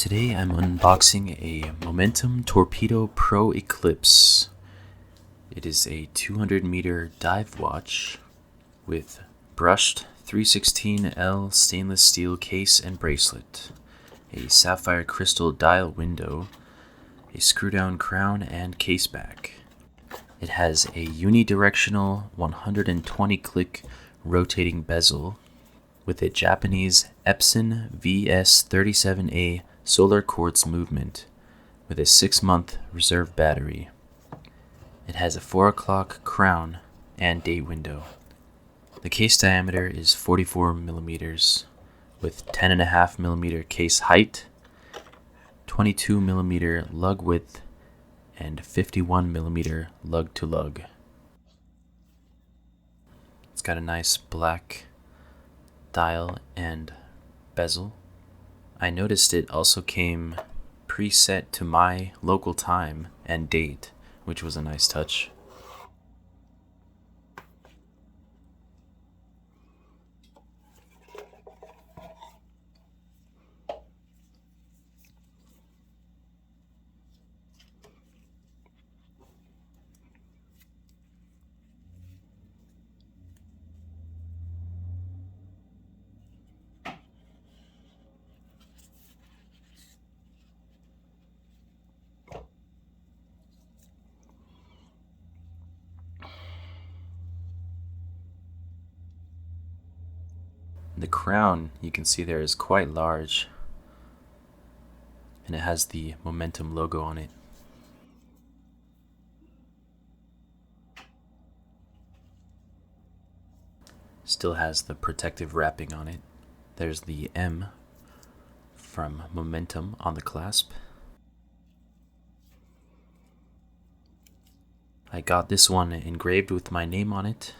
Today I'm unboxing a Momentum Torpedo Pro Eclipse. It is a 200-meter dive watch with brushed 316L stainless steel case and bracelet, a sapphire crystal dial window, a screw-down crown and case back. It has a unidirectional 120-click rotating bezel with a Japanese Epson VS37A solar quartz movement with a 6-month reserve battery. It has a 4 o'clock crown and date window. The case diameter is 44 millimeters with 10.5 millimeter case height, 22 millimeter lug width, and 51 millimeter lug to lug. It's got a nice black dial and bezel. I noticed it also came preset to my local time and date, which was a nice touch. The crown, you can see there, is quite large, and it has the Momentum logo on it. Still has the protective wrapping on it. There's the M from Momentum on the clasp. I got this one engraved with my name on it.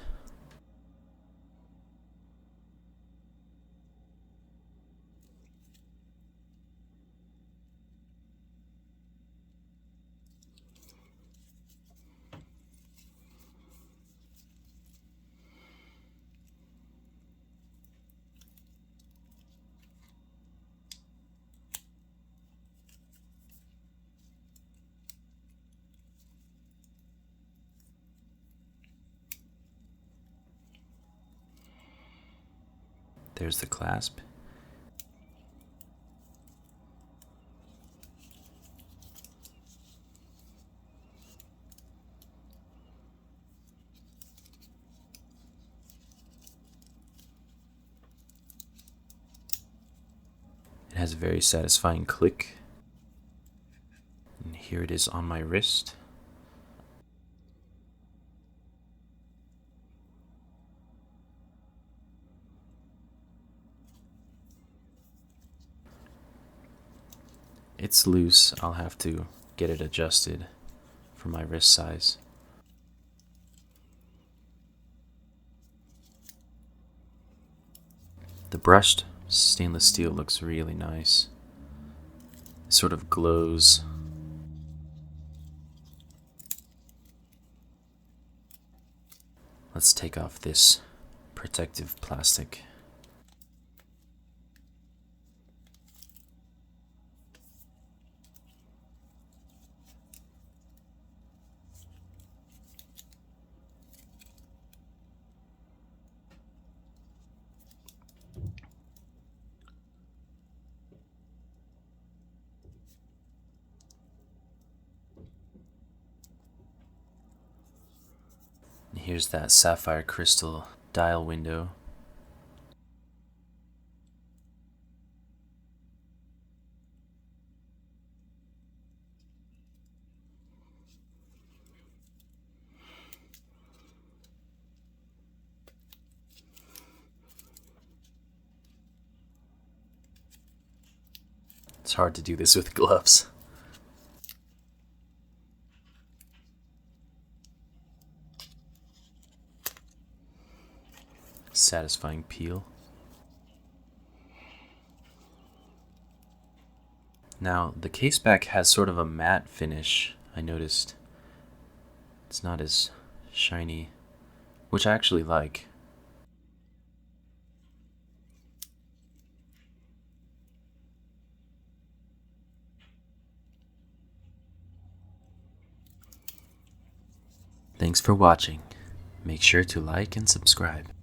There's the clasp. It has a very satisfying click. And here it is on my wrist. It's loose. I'll have to get it adjusted for my wrist size. The brushed stainless steel looks really nice. It sort of glows. Let's take off this protective plastic. Here's that sapphire crystal dial window. It's hard to do this with gloves. Satisfying peel. Now, the case back has sort of a matte finish, I noticed. It's not as shiny, which I actually like. Thanks for watching. Make sure to like and subscribe.